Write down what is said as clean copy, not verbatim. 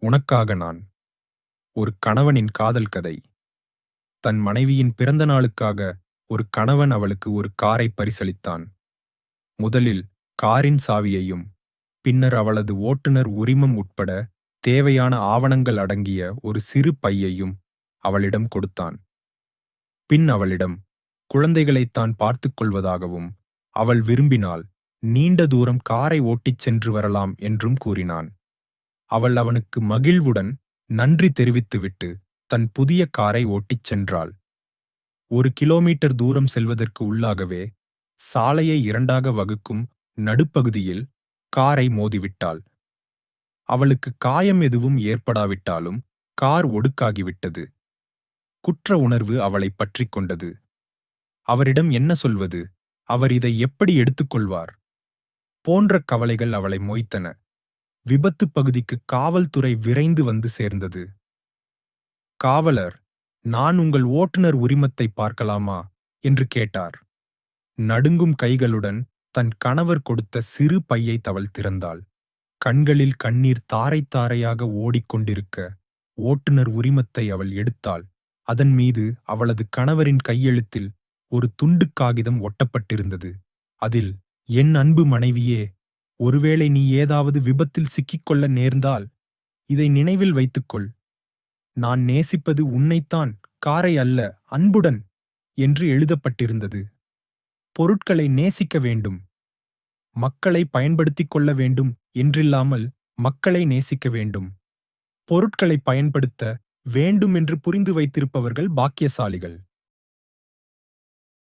உனக்காக நான். ஒரு கணவனின் காதல் கதை. தன் மனைவியின் பிறந்த நாளுக்காக ஒரு கணவன் அவளுக்கு ஒரு காரை பரிசளித்தான். முதலில் காரின் சாவியையும், பின்னர் அவளது ஓட்டுநர் உரிமம் உட்பட தேவையான ஆவணங்கள் அடங்கிய ஒரு சிறு பையையும் அவளிடம் கொடுத்தான். பின் அவளிடம் குழந்தைகளைத் தான் பார்த்துக் கொள்வதாகவும், அவள் விரும்பினால் நீண்ட தூரம் காரை ஓட்டிச் சென்று வரலாம் என்றும் கூறினான். அவள் அவனுக்கு மகிழ்வுடன் நன்றி தெரிவித்துவிட்டு தன் புதிய காரை ஓட்டிச் சென்றாள். 1 கிலோமீட்டர் தூரம் செல்வதற்கு உள்ளாகவே சாலையை இரண்டாக வகுக்கும் நடுப்பகுதியில் காரை மோதிவிட்டாள். அவளுக்கு காயம் எதுவும் ஏற்படாவிட்டாலும் கார் ஒடுக்காகிவிட்டது. குற்ற உணர்வு அவளைப் பற்றிக் கொண்டது. அவரிடம் என்ன சொல்வது? அவர் இதை எப்படி எடுத்துக்கொள்வார்? போன்ற கவலைகள் அவளை மொய்த்தன. விபத்து பகுதிக்கு காவல்துறை விரைந்து வந்து சேர்ந்தது. காவலர், நான் உங்கள் ஓட்டுநர் உரிமத்தை பார்க்கலாமா என்று கேட்டார். நடுங்கும் கைகளுடன் தன் கணவர் கொடுத்த சிறு பையை அவள் திறந்தாள். கண்களில் கண்ணீர் தாரை தாரையாக ஓடிக்கொண்டிருக்க ஓட்டுநர் உரிமத்தை அவள் எடுத்தாள். அதன் மீது அவளது கணவரின் கையெழுத்தில் ஒரு துண்டு காகிதம் ஒட்டப்பட்டிருந்தது. அதில், என் அன்பு மனைவியே, ஒருவேளை நீ ஏதாவது விபத்தில் சிக்கிக்கொள்ள நேர்ந்தால் இதை நினைவில் வைத்துக்கொள். நான் நேசிப்பது உன்னைத்தான், காரை அல்ல, அன்புடன் என்று எழுதப்பட்டிருந்தது. பொருட்களை நேசிக்க வேண்டும், மக்களை பயன்படுத்திக் கொள்ள வேண்டும் என்றில்லாமல் மக்களை நேசிக்க வேண்டும். பொருட்களை பயன்படுத்த வேண்டும் என்று புரிந்து வைத்திருப்பவர்கள் பாக்கியசாலிகள்.